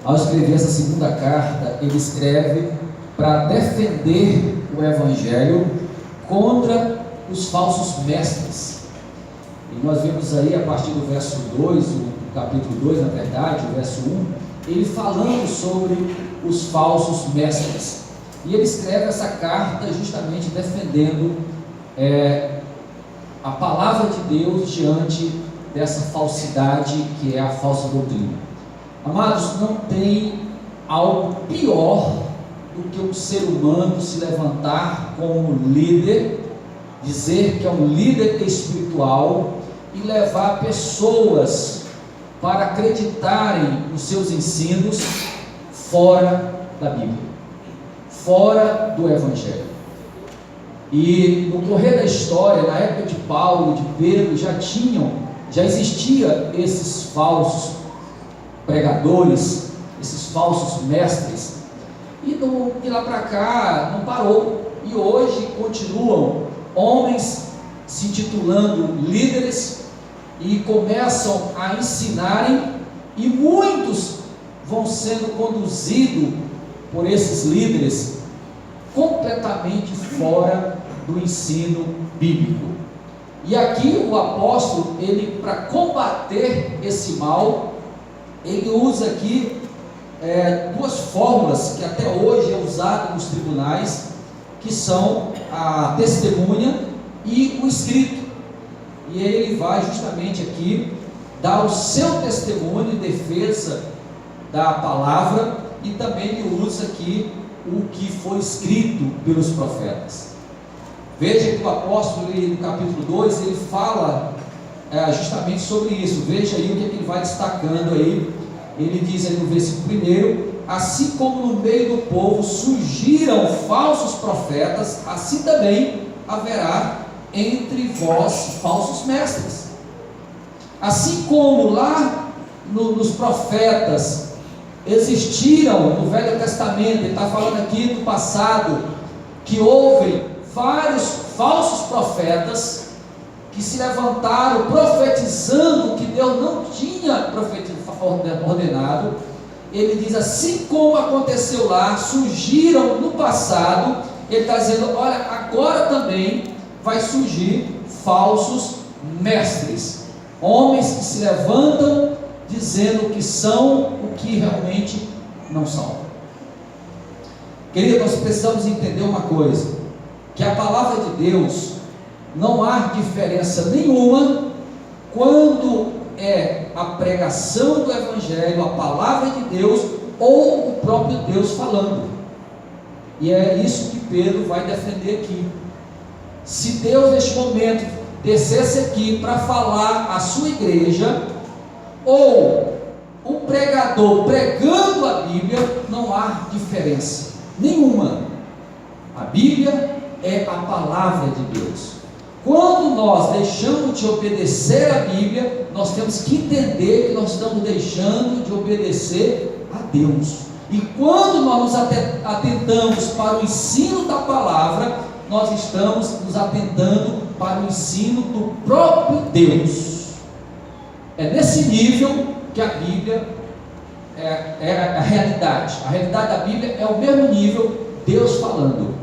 ao escrever essa segunda carta, ele escreve para defender o Evangelho contra os falsos mestres. E nós vemos aí a partir do verso 2, o capítulo 2, na verdade, o verso 1, ele falando sobre os falsos mestres. E ele escreve essa carta justamente defendendo a palavra de Deus diante dessa falsidade que é a falsa doutrina. Amados, não tem algo pior do que um ser humano se levantar como líder, dizer que é um líder espiritual e levar pessoas para acreditarem nos seus ensinos fora da Bíblia, fora do Evangelho. E no correr da história, na época de Paulo, de Pedro, já existia esses falsos pregadores, esses falsos mestres, e de lá para cá não parou, e hoje continuam homens se intitulando líderes e começam a ensinarem, e muitos vão sendo conduzidos por esses líderes completamente fora do ensino bíblico. E aqui o apóstolo, ele, para combater esse mal, ele usa aqui duas fórmulas que até hoje é usada nos tribunais, que são a testemunha e o escrito. E ele vai justamente aqui dar o seu testemunho em defesa da palavra, e também ele usa aqui o que foi escrito pelos profetas. Veja que o apóstolo, no capítulo 2, ele fala justamente sobre isso. Veja aí o que ele vai destacando aí. Ele diz aí no versículo 1: assim como no meio do povo surgiram falsos profetas, assim também haverá entre vós falsos mestres. Assim como lá nos profetas existiram no Velho Testamento, ele está falando aqui do passado, que houve vários falsos profetas que se levantaram profetizando que Deus não tinha ordenado. Ele diz, assim como aconteceu lá, surgiram no passado. Ele está dizendo, olha, agora também vai surgir falsos mestres, homens que se levantam dizendo que são o que realmente não são. Querido, nós precisamos entender uma coisa, que a palavra de Deus, não há diferença nenhuma quando é a pregação do Evangelho, a palavra de Deus, ou o próprio Deus falando. E é isso que Pedro vai defender aqui. Se Deus neste momento descesse aqui para falar à sua igreja, ou um pregador pregando a Bíblia, não há diferença nenhuma. A Bíblia é a palavra de Deus. Quando nós deixamos de obedecer a Bíblia, nós temos que entender que nós estamos deixando de obedecer a Deus. E quando nós nos atentamos para o ensino da palavra, nós estamos nos atentando para o ensino do próprio Deus. É nesse nível que a Bíblia é a realidade. A realidade da Bíblia é o mesmo nível, Deus falando.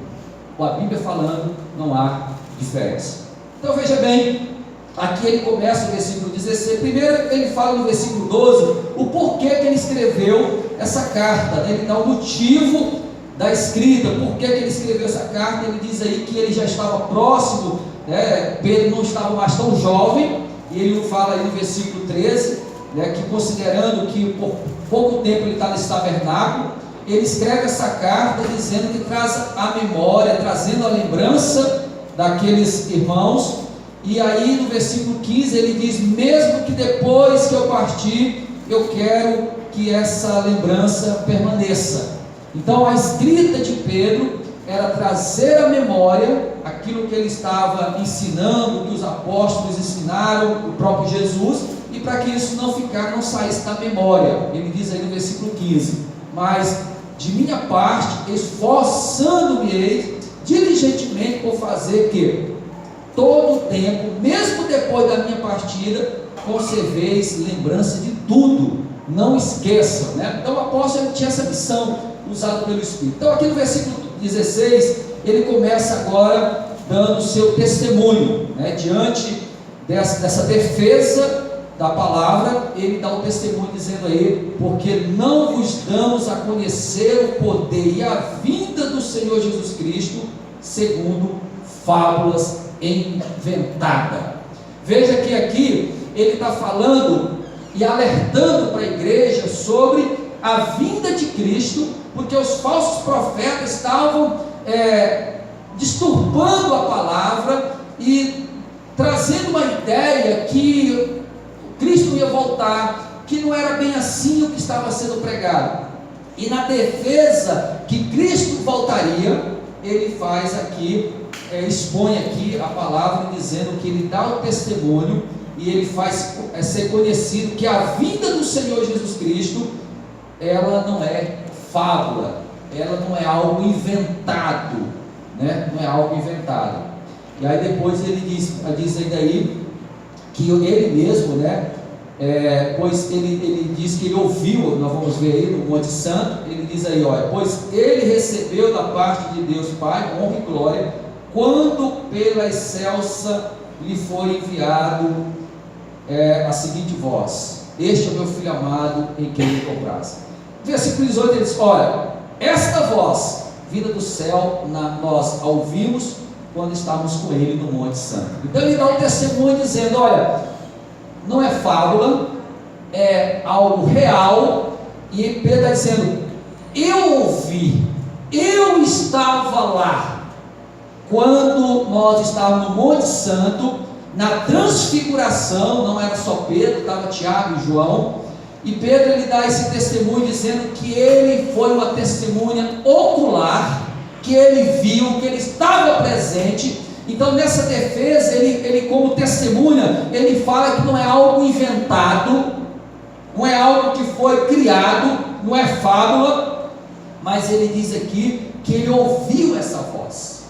Com a Bíblia falando, não há diferença. Então veja bem, aqui ele começa no versículo 16. Primeiro ele fala no versículo 12 o porquê que ele escreveu essa carta, né? Ele dá o motivo da escrita, por que ele escreveu essa carta. Ele diz aí que ele já estava próximo, né? Pedro não estava mais tão jovem, e ele fala aí no versículo 13, né, que considerando que por pouco tempo ele está nesse tabernáculo, ele escreve essa carta dizendo que traz a memória, trazendo a lembrança daqueles irmãos. E aí no versículo 15 ele diz, mesmo que depois que eu partir, eu quero que essa lembrança permaneça. Então a escrita de Pedro era trazer à memória aquilo que ele estava ensinando, que os apóstolos ensinaram, o próprio Jesus, e para que isso não saísse da memória. Ele diz aí no versículo 15, mas de minha parte, esforçando-me diligentemente por fazer que todo o tempo, mesmo depois da minha partida, conserveis lembrança de tudo não esqueçam, né? Então o apóstolo tinha essa missão usada pelo Espírito. Então aqui no versículo 16, ele começa agora dando o seu testemunho, né? Diante dessa defesa da palavra, ele dá o testemunho dizendo aí: porque não vos damos a conhecer o poder e a vinda do Senhor Jesus Cristo segundo fábulas inventadas. Veja que aqui ele está falando e alertando para a igreja sobre a vinda de Cristo, porque os falsos profetas estavam disturbando a palavra e trazendo uma ideia que Cristo ia voltar, que não era bem assim o que estava sendo pregado. E na defesa que Cristo voltaria, ele faz aqui, expõe aqui a palavra, dizendo que ele dá o testemunho e ele faz ser conhecido que a vinda do Senhor Jesus Cristo, ela não é fábula, ela não é algo inventado, né? Não é algo inventado. E aí depois ele diz ainda aí que ele mesmo, né? Pois ele diz que ele ouviu, nós vamos ver aí no Monte Santo, ele diz aí, olha, pois ele recebeu da parte de Deus Pai honra e glória, quando pela excelsa lhe foi enviado a seguinte voz: este é o meu filho amado, em quem me compraz. Versículo 18 ele diz: olha, esta voz vinda do céu, nós a ouvimos quando estávamos com ele no Monte Santo. Então ele dá um testemunho dizendo: olha, não é fábula, é algo real. E Pedro está dizendo: eu ouvi, eu estava lá quando nós estávamos no Monte Santo, na transfiguração. Não era só Pedro, estava Tiago e João. E Pedro ele dá esse testemunho dizendo que ele foi uma testemunha ocular, que ele viu, que ele estava presente. Então nessa defesa, ele como testemunha, ele fala que não é algo inventado, não é algo que foi criado, não é fábula, mas ele diz aqui que ele ouviu essa voz,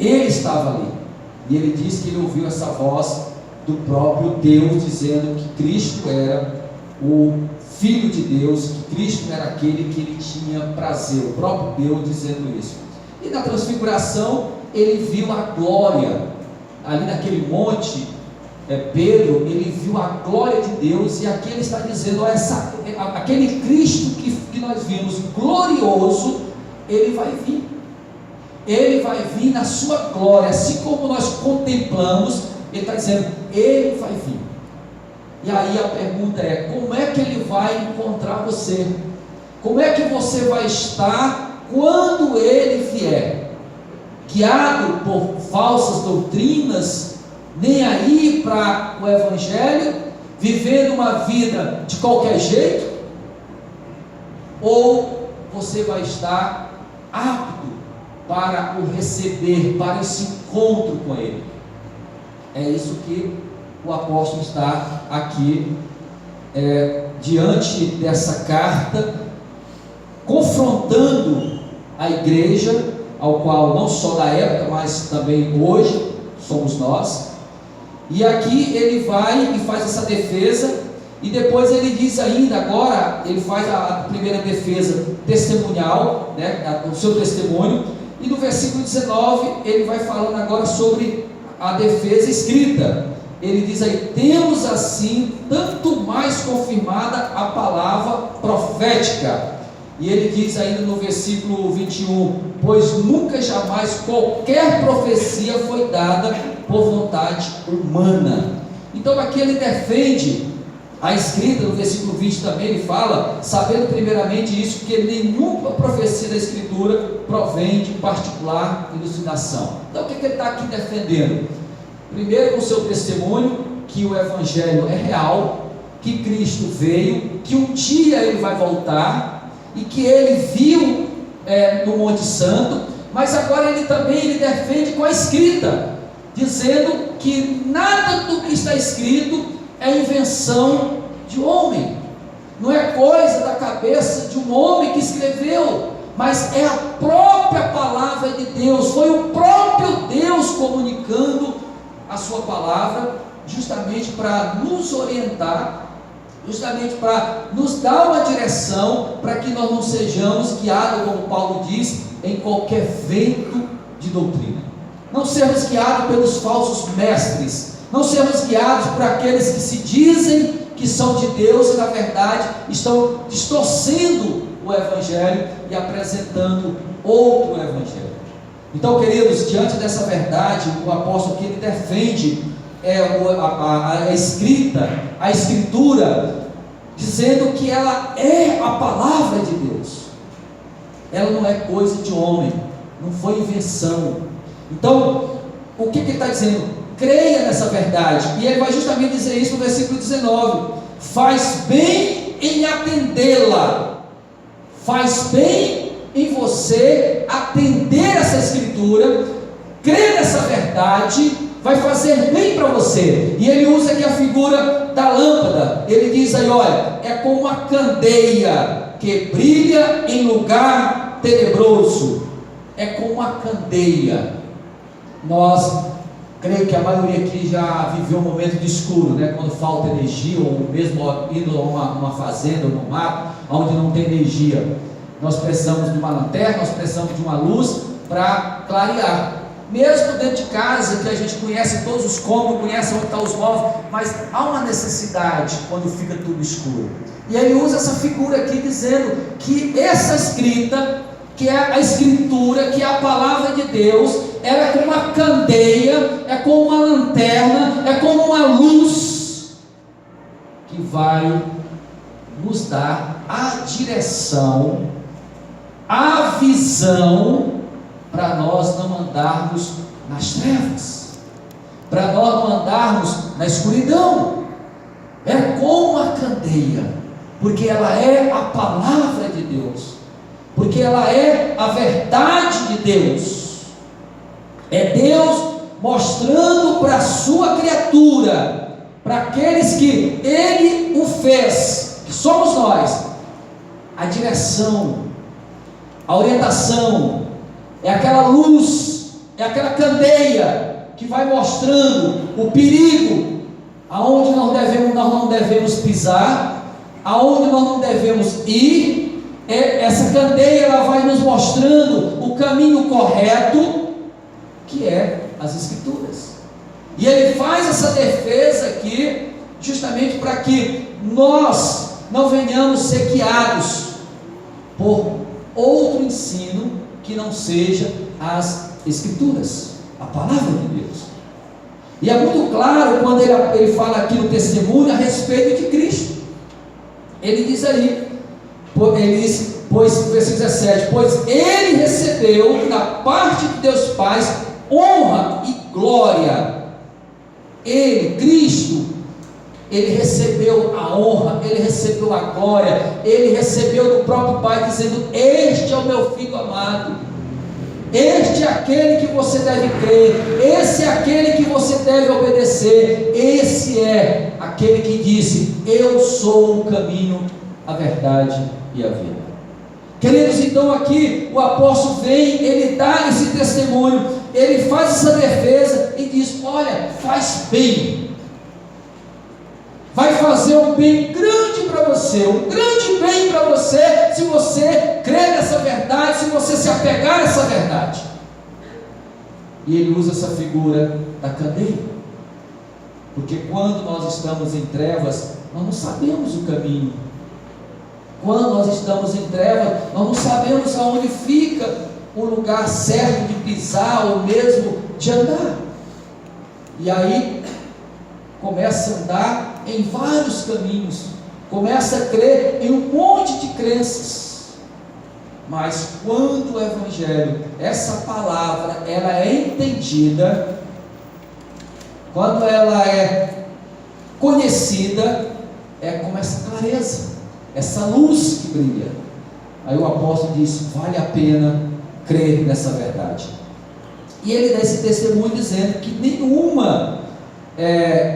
ele estava ali, e ele diz que ele ouviu essa voz do próprio Deus, dizendo que Cristo era o Filho de Deus, que Cristo era aquele que ele tinha prazer, o próprio Deus dizendo isso. E na transfiguração, ele viu a glória, ali naquele monte, Pedro, ele viu a glória de Deus, e aqui ele está dizendo: ó, aquele Cristo que nós vimos glorioso, ele vai vir na sua glória, assim como nós contemplamos. Ele está dizendo: ele vai vir. E aí a pergunta é: como é que ele vai encontrar você? Como é que você vai estar quando ele vier? Guiado por falsas doutrinas, nem aí para o Evangelho, vivendo uma vida de qualquer jeito? Ou você vai estar apto para o receber, para esse encontro com ele? É isso que o apóstolo está aqui, diante dessa carta, confrontando a igreja, ao qual não só da época, mas também hoje somos nós. E aqui ele vai e faz essa defesa, e depois ele diz ainda, agora ele faz a primeira defesa testemunhal, né, o seu testemunho, e no versículo 19 ele vai falando agora sobre a defesa escrita. Ele diz aí: temos assim tanto mais confirmada a palavra profética. E ele diz ainda no versículo 21, pois nunca jamais qualquer profecia foi dada por vontade humana. Então aqui ele defende a escrita. No versículo 20 também ele fala, sabendo primeiramente isso, que nenhuma profecia da escritura provém de particular elucidação. Então o que ele está aqui defendendo? Primeiro, com o seu testemunho, que o Evangelho é real, que Cristo veio, que um dia ele vai voltar, e que ele viu no Monte Santo. Mas agora ele também defende com a escrita, dizendo que nada do que está escrito é invenção de homem, não é coisa da cabeça de um homem que escreveu, mas é a própria palavra de Deus. Foi o próprio Deus comunicando a sua palavra, justamente para nos orientar justamente para nos dar uma direção, para que nós não sejamos guiados, como Paulo diz, em qualquer vento de doutrina. Não sermos guiados pelos falsos mestres, não sermos guiados por aqueles que se dizem que são de Deus e na verdade estão distorcendo o Evangelho e apresentando outro Evangelho. Então, queridos, diante dessa verdade, o apóstolo que ele defende a Escritura, dizendo que ela é a palavra de Deus, ela não é coisa de homem, não foi invenção. Então, o que ele está dizendo? Creia nessa verdade, e ele vai justamente dizer isso no versículo 19: faz bem em atendê-la, faz bem em você atender essa Escritura, crer nessa verdade, vai fazer bem para você. E ele usa aqui a figura da lâmpada. Ele diz aí, olha, é como uma candeia que brilha em lugar tenebroso. É como uma candeia. Nós, creio que a maioria aqui já viveu um momento de escuro, né? Quando falta energia, ou mesmo indo a uma fazenda ou no mato, onde não tem energia, nós precisamos de uma lanterna, nós precisamos de uma luz para clarear. Mesmo dentro de casa, que a gente conhece todos os cômodos, conhece onde estão os móveis, mas há uma necessidade quando fica tudo escuro. E ele usa essa figura aqui dizendo que essa escrita, que é a Escritura, que é a palavra de Deus, ela é como uma candeia, é como uma lanterna, é como uma luz que vai nos dar a direção, a visão, para nós não andarmos nas trevas, para nós não andarmos na escuridão. É como a candeia, porque ela é a palavra de Deus, porque ela é a verdade de Deus. É Deus mostrando para a sua criatura, para aqueles que Ele o fez, que somos nós, a direção, a orientação. É aquela luz, é aquela candeia que vai mostrando o perigo, aonde nós não devemos pisar, aonde nós não devemos ir. Essa candeia, ela vai nos mostrando o caminho correto, que é as Escrituras. E ele faz essa defesa aqui, justamente para que nós não venhamos ser guiados por outro ensino que não seja as Escrituras, a palavra de Deus. E é muito claro quando ele fala aqui no testemunho a respeito de Cristo. Ele diz aí, versículo 17: pois ele recebeu da parte de Deus Pai honra e glória. Ele, Cristo, ele recebeu a honra, ele recebeu a glória, ele recebeu do próprio Pai, dizendo: este é o meu Filho amado, este é aquele que você deve crer, esse é aquele que você deve obedecer, esse é aquele que disse: eu sou o caminho, a verdade e a vida. Queridos, então aqui o apóstolo vem, ele dá esse testemunho, ele faz essa defesa e diz: olha, faz bem, vai fazer um bem grande para você, um grande bem para você, se você crer nessa verdade, se você se apegar a essa verdade. E ele usa essa figura da candeia, porque quando nós estamos em trevas, nós não sabemos o caminho. Quando nós estamos em trevas, nós não sabemos aonde fica o lugar certo de pisar ou mesmo de andar. E aí começa a andar em vários caminhos, começa a crer em um monte de crenças. Mas quando o Evangelho, essa palavra, ela é entendida, quando ela é conhecida, é como essa clareza, essa luz que brilha. Aí o apóstolo diz: vale a pena crer nessa verdade. E ele dá esse testemunho dizendo que nenhuma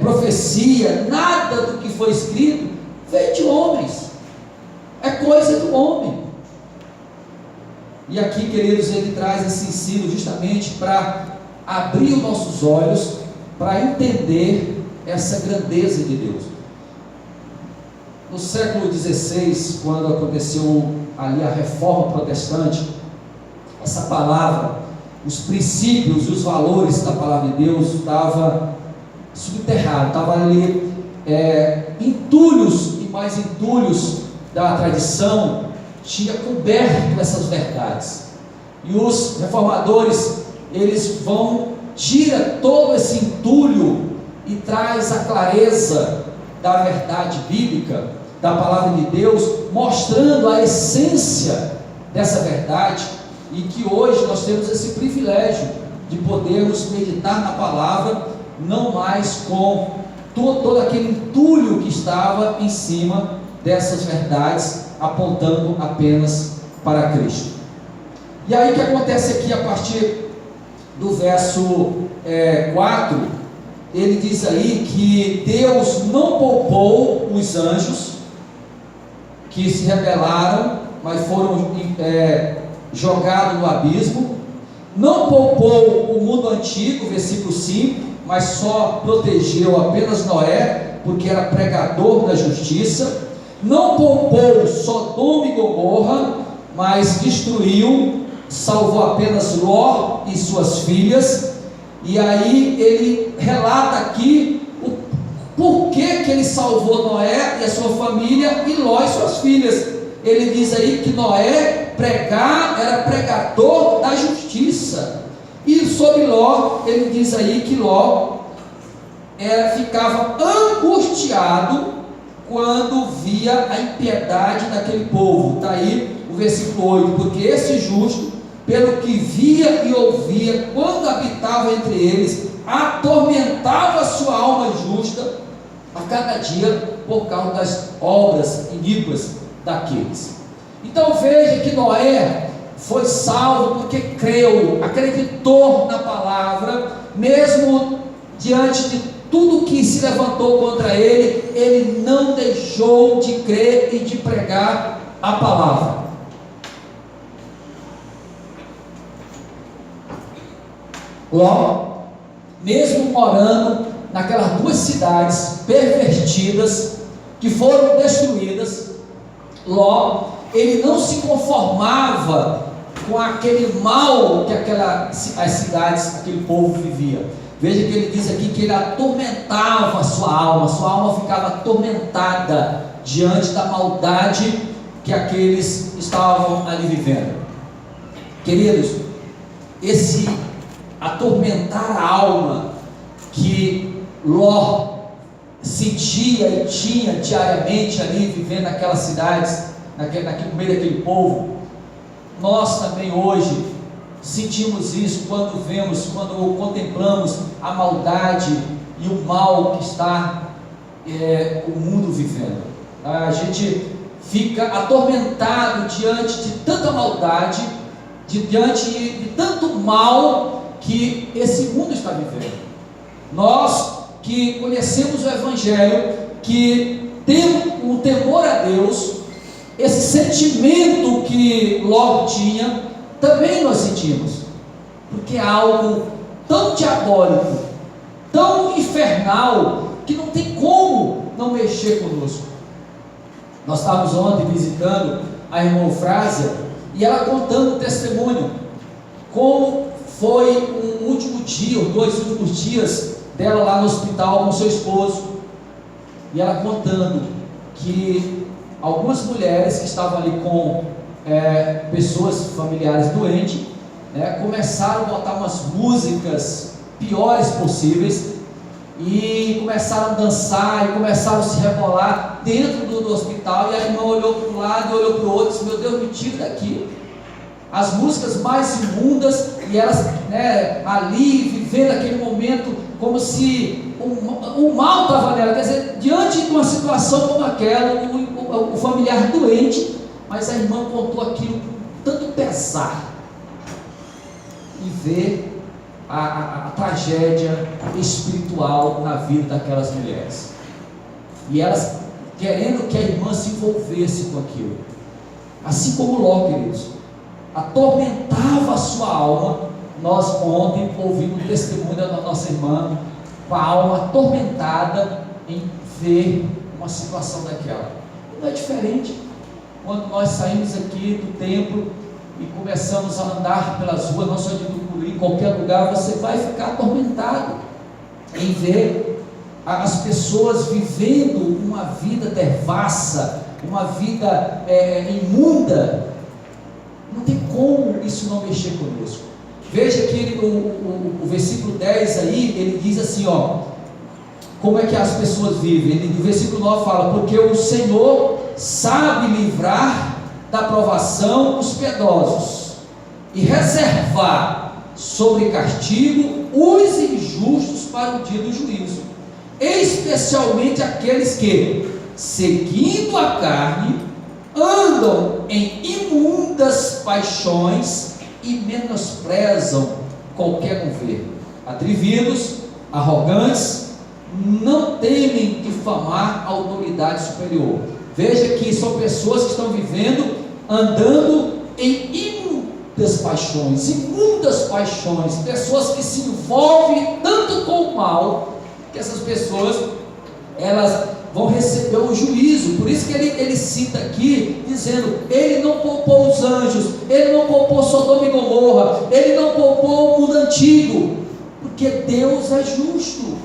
profecia, nada do que foi escrito veio de homens, é coisa do homem. E aqui, queridos, ele traz esse ensino justamente para abrir os nossos olhos, para entender essa grandeza de Deus. no século XVI, quando aconteceu ali a reforma protestante, essa palavra, os princípios e os valores da palavra de Deus estava subterrado, estava ali entulhos e mais entulhos da tradição tinha coberto essas verdades. E os reformadores, eles tira todo esse entulho e traz a clareza da verdade bíblica, da palavra de Deus, mostrando a essência dessa verdade, e que hoje nós temos esse privilégio de podermos meditar na palavra, não mais com todo aquele entulho que estava em cima dessas verdades, apontando apenas para Cristo. E aí o que acontece aqui a partir do verso 4, ele diz aí que Deus não poupou os anjos que se rebelaram, mas foram jogados no abismo, não poupou o mundo antigo, versículo 5, mas só protegeu apenas Noé, porque era pregador da justiça, não poupou Sodoma e Gomorra, mas destruiu, salvou apenas Ló e suas filhas. E aí ele relata aqui o porquê que ele salvou Noé e a sua família e Ló e suas filhas. Ele diz aí que Noé era pregador da justiça, e sobre Ló, ele diz aí que Ló ficava angustiado quando via a impiedade daquele povo. Está aí o versículo 8, porque esse justo, pelo que via e ouvia quando habitava entre eles, atormentava a sua alma justa a cada dia por causa das obras iníquas daqueles. Então veja que Noé foi salvo porque creu, acreditou na palavra, mesmo diante de tudo que se levantou contra ele, ele não deixou de crer e de pregar a palavra. Ló, mesmo morando naquelas duas cidades pervertidas que foram destruídas, Ló, ele não se conformava com aquele mal que as cidades, aquele povo vivia. Veja que ele diz aqui que ele atormentava a sua alma ficava atormentada diante da maldade que aqueles estavam ali vivendo. Queridos, esse atormentar a alma que Ló sentia e tinha diariamente ali, vivendo naquelas cidades, no meio daquele povo, nós também hoje sentimos isso quando contemplamos a maldade e o mal que está o mundo vivendo. A gente fica atormentado diante de tanta maldade, diante de tanto mal que esse mundo está vivendo. Nós que conhecemos o Evangelho, que temos o temor a Deus, esse sentimento que Ló tinha, também nós sentimos, porque é algo tão diabólico, tão infernal, que não tem como não mexer conosco. Nós estávamos ontem visitando a irmã Eufrásia, e ela contando um testemunho, como foi um último dia, os 2 últimos dias dela lá no hospital com seu esposo, e ela contando que algumas mulheres que estavam ali com pessoas familiares doentes, começaram a botar umas músicas piores possíveis, e começaram a dançar, e começaram a se rebolar dentro do hospital, e a irmã olhou para um lado e olhou para o outro e disse: meu Deus, me tira daqui. As músicas mais imundas, e elas ali vivendo aquele momento como se o mal estava nela. Quer dizer, diante de uma situação como aquela, o familiar doente, mas a irmã contou aquilo com tanto pesar, e ver a tragédia espiritual na vida daquelas mulheres, e elas querendo que a irmã se envolvesse com aquilo, assim como Ló, queridos, atormentava a sua alma. Nós ontem ouvimos o testemunho da nossa irmã, com a alma atormentada em ver uma situação daquela. não é diferente. Quando nós saímos aqui do templo e começamos a andar pelas ruas, não só de Tucuruí, em qualquer lugar, você vai ficar atormentado em ver as pessoas vivendo uma vida devassa, uma vida imunda. Não tem como isso não mexer conosco. Veja que o versículo 10 aí, ele diz assim, como é que as pessoas vivem. No versículo 9 fala: porque o Senhor sabe livrar da provação os piedosos e reservar sobre castigo os injustos para o dia do juízo, especialmente aqueles que, seguindo a carne, andam em imundas paixões e menosprezam qualquer governo, atrevidos, arrogantes, não temem difamar a autoridade superior. Veja que são pessoas que estão vivendo, andando em imundas paixões, pessoas que se envolvem tanto com o mal, que essas pessoas, elas vão receber o juízo. Por isso que ele cita aqui, dizendo: ele não poupou os anjos, ele não poupou Sodoma e Gomorra, ele não poupou o mundo antigo, porque Deus é justo,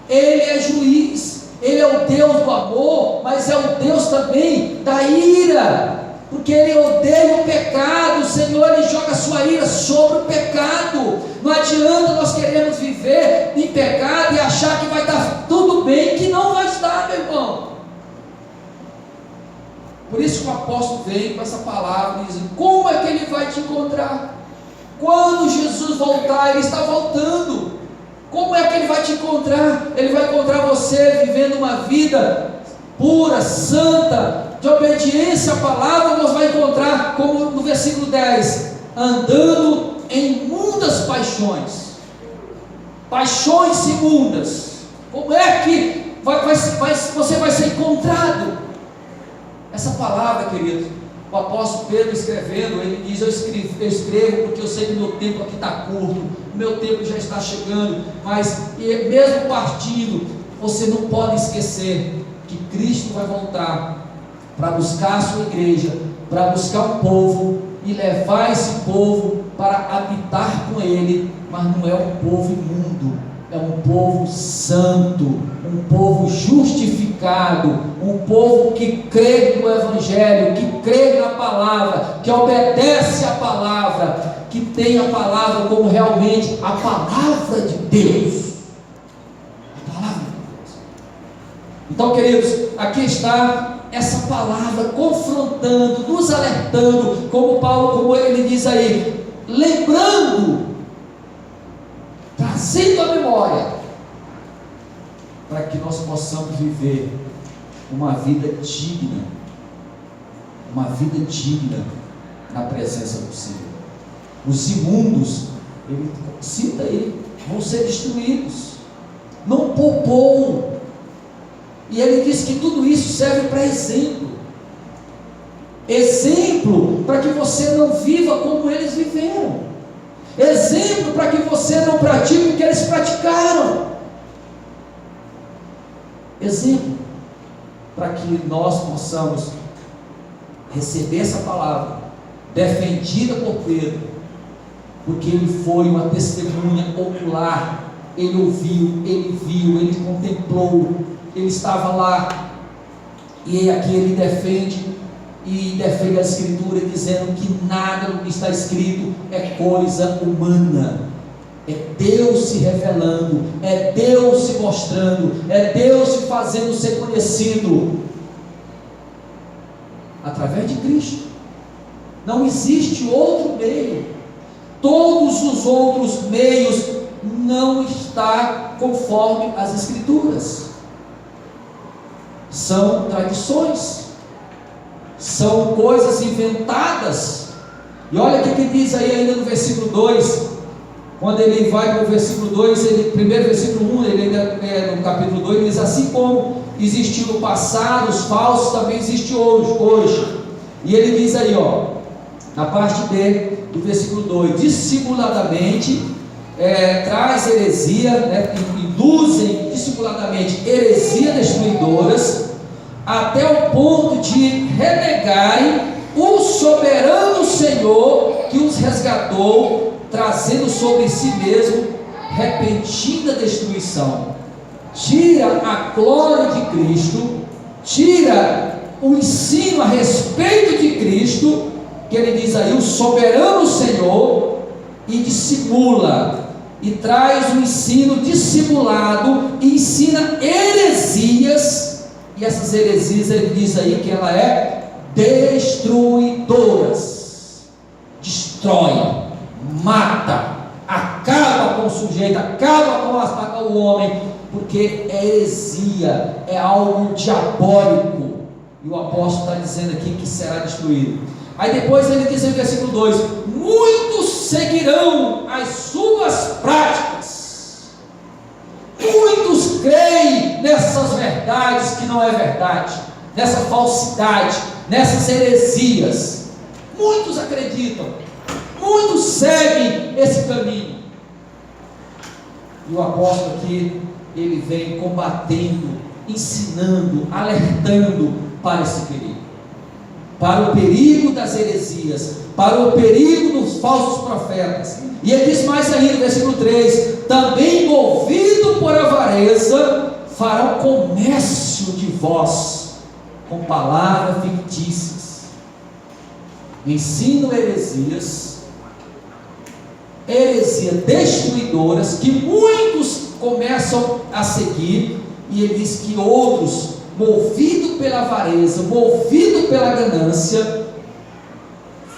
ele é juiz, ele é o Deus do amor, mas é o Deus também da ira, porque ele odeia o pecado. O Senhor, ele joga a sua ira sobre o pecado. Não adianta nós queremos viver em pecado e achar que vai estar tudo bem, que não vai estar, meu irmão. Por isso que o apóstolo vem com essa palavra, dizendo: como é que ele vai te encontrar? Quando Jesus voltar, ele está voltando. Como é que ele vai te encontrar? Ele vai encontrar você vivendo uma vida pura, santa, de obediência à palavra. Nós vai encontrar, como no versículo 10, andando em imundas paixões imundas. Como é que você vai ser encontrado? Essa palavra, queridos, o apóstolo Pedro escrevendo, ele diz: eu escrevo porque eu sei que o meu tempo aqui está curto, o meu tempo já está chegando, mas mesmo partindo, você não pode esquecer que Cristo vai voltar para buscar a sua igreja, para buscar um povo e levar esse povo para habitar com ele. Mas não é um povo imundo, é um povo santo, um povo justificado, um povo que crê no Evangelho, que crê na palavra, que obedece à palavra, que tem a palavra como realmente a palavra de Deus. A palavra de Deus. Então, queridos, aqui está essa palavra confrontando, nos alertando, como Paulo, como ele diz aí, lembrando, trazendo a memória, para que nós possamos viver uma vida digna na presença do Senhor. Os imundos, ele cita aí, vão ser destruídos. Não poupou. E ele diz que tudo isso serve para exemplo para que você não viva como eles viveram, exemplo para que você não pratique o que eles praticaram, exemplo para que nós possamos receber essa palavra defendida por Pedro, porque ele foi uma testemunha ocular. Ele ouviu, ele viu, ele contemplou, ele estava lá, e aqui ele defende a Escritura, dizendo que nada do que está escrito é coisa humana, é Deus se revelando, é Deus se mostrando, é Deus se fazendo ser conhecido através de Cristo. Não existe outro meio. Todos os outros meios não está conforme as Escrituras. São tradições, são coisas inventadas. E olha o que diz aí ainda no versículo 2, quando ele vai para o versículo 2, primeiro versículo 1, ele ainda no capítulo 2, ele diz: assim como existiu no passado os falsos, também existe hoje. E ele diz aí, na parte B do versículo 2, dissimuladamente traz heresia, induzem dissimuladamente heresia destruidoras, até o ponto de renegarem o soberano Senhor que os resgatou, trazendo sobre si mesmo repentina destruição. Tira a glória de Cristo, tira o ensino a respeito de Cristo, que ele diz aí, o soberano Senhor, e dissimula, e traz um ensino dissimulado, e ensina heresias, e essas heresias ele diz aí que ela é destruidoras, destrói, mata, acaba com o sujeito, acaba com o homem, porque é heresia, é algo diabólico, e o apóstolo está dizendo aqui que será destruído. Aí depois ele diz no versículo 2: muitos seguirão as suas práticas, muitos creem nessas verdades que não é verdade, nessa falsidade, nessas heresias, muitos acreditam, muitos seguem esse caminho, e o apóstolo aqui, ele vem combatendo, ensinando, alertando para esse perigo, para o perigo das heresias, para o perigo dos falsos profetas. E ele diz mais ainda no versículo 3: também movido por avareza, farão comércio de vós com palavras fictícias, ensinam heresias destruidoras, que muitos começam a seguir, e ele diz que outros, movido pela avareza, movido pela ganância,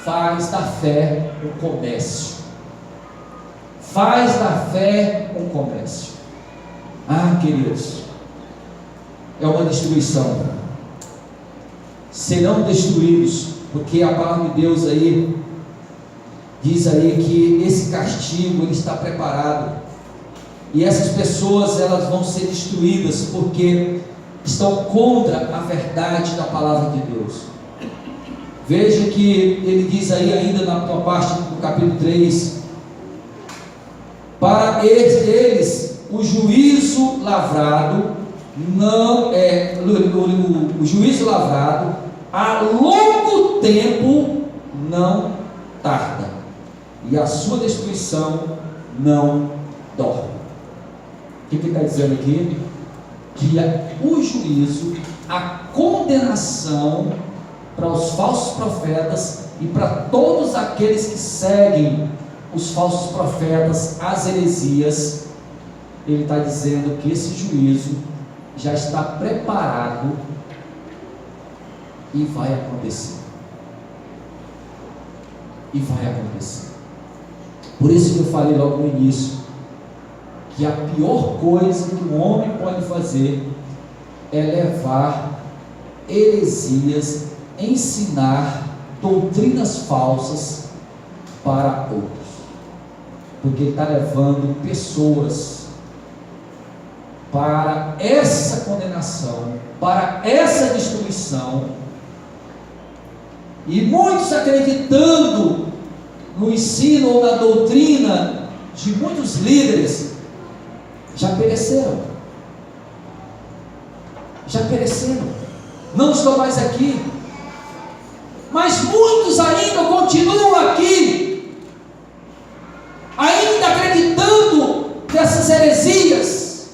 faz da fé um comércio, faz da fé um comércio. Ah, queridos, é uma destruição, serão destruídos, porque a palavra de Deus aí diz aí que esse castigo ele está preparado, e essas pessoas elas vão ser destruídas porque estão contra a verdade da palavra de Deus. Veja que ele diz aí ainda na parte do capítulo 3: para eles o juízo lavrado não é o juízo lavrado a longo tempo não tarda, e a sua destruição não dorme. O que ele está dizendo aqui? Que o juízo, a condenação para os falsos profetas e para todos aqueles que seguem os falsos profetas, as heresias, ele está dizendo que esse juízo já está preparado e vai acontecer. E vai acontecer. Por isso que eu falei logo no início, que a pior coisa que um homem pode fazer é levar heresias, ensinar doutrinas falsas para outros, porque ele está levando pessoas para essa condenação, para essa destruição, e muitos acreditando no ensino ou na doutrina de muitos líderes já pereceram, não estão mais aqui, mas muitos ainda continuam aqui, ainda acreditando nessas heresias.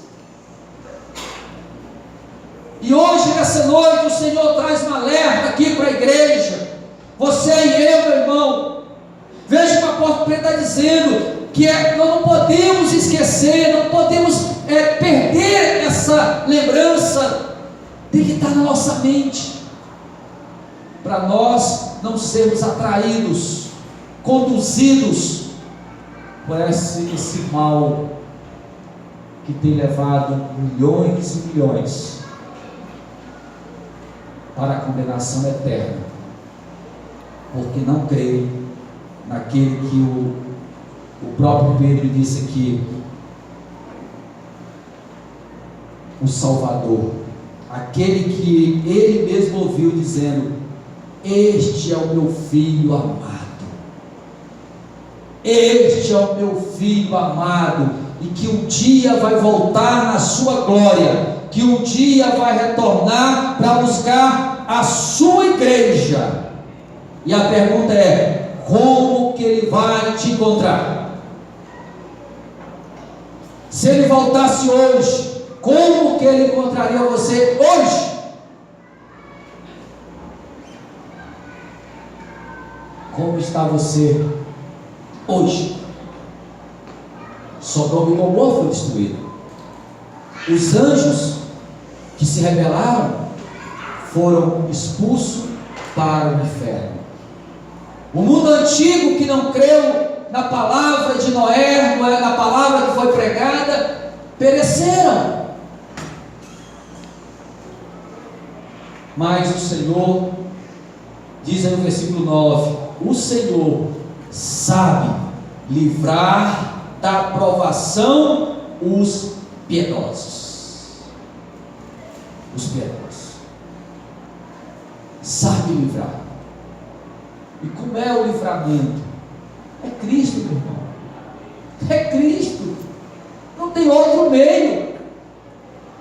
E hoje, nessa noite, o Senhor traz um alerta aqui para a igreja, você e eu, meu irmão. Veja o que o apóstolo Pedro está dizendo, que nós não podemos esquecer, não podemos perder essa lembrança, tem que estar na nossa mente, para nós não sermos atraídos, conduzidos por esse mal que tem levado milhões e milhões para a condenação eterna, porque não creem naquele que o próprio Pedro disse aqui, o Salvador, aquele que ele mesmo ouviu dizendo: este é o meu filho amado, este é o meu filho amado, e que um dia vai voltar na sua glória, que um dia vai retornar para buscar a sua igreja. E a pergunta é: como que ele vai te encontrar? Se ele voltasse hoje, como que ele encontraria você hoje? Como está você hoje? Sodoma e Gomorra foi destruído. Os anjos que se rebelaram foram expulsos para o inferno. O mundo antigo que não creu na palavra de Noé, na palavra que foi pregada, pereceram. Mas o Senhor, diz aí no versículo 9: o Senhor sabe livrar da provação os piedosos. Os piedosos. Sabe livrar. E como é o livramento? É Cristo, meu irmão. É Cristo. Não tem outro meio.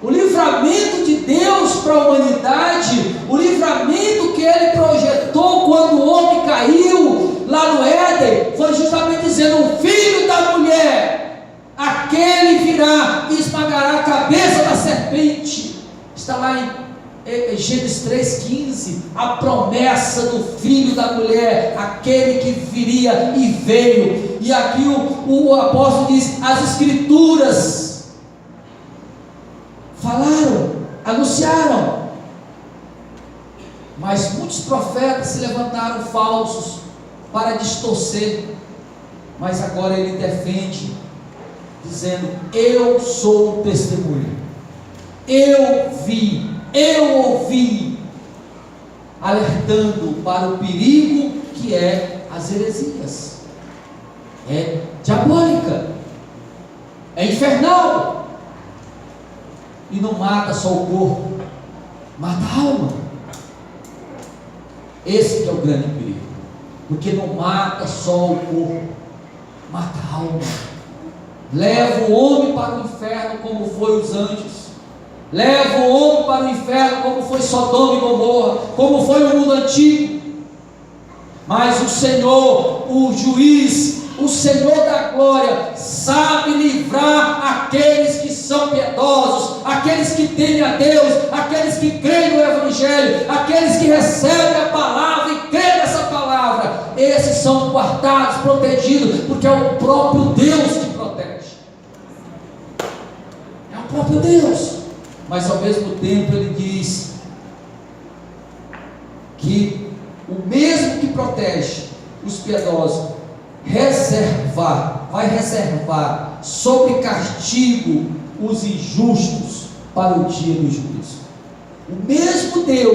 O livramento de Deus para a humanidade, o livramento que Ele projetou quando o homem caiu lá no Éden, foi justamente dizendo: o filho da mulher, aquele virá e esmagará a cabeça da serpente. Está lá em Gênesis 3,15, a promessa do filho da mulher, aquele que viria e veio. E aqui o apóstolo diz: as escrituras falaram, anunciaram, mas muitos profetas se levantaram falsos para distorcer. Mas agora ele defende, dizendo: eu sou o testemunho, eu vi, eu ouvi, alertando para o perigo que é as heresias. É diabólica, é infernal, e não mata só o corpo, mata a alma. Esse que é o grande perigo, porque não mata só o corpo, mata a alma. Leva o homem para o inferno como foi os anjos, leva o homem para o inferno como foi Sodoma e Gomorra, como foi o mundo antigo. Mas o Senhor, o juiz, o Senhor da glória, sabe livrar aqueles que são piedosos, aqueles que temem a Deus, aqueles que creem no Evangelho, aqueles que recebem a palavra e creem nessa palavra. Esses são guardados, protegidos, porque é o próprio Deus que protege. É o próprio Deus. Mas ao mesmo tempo ele diz que o mesmo que protege os piedosos, vai reservar sob castigo os injustos para o dia do juízo. O mesmo Deus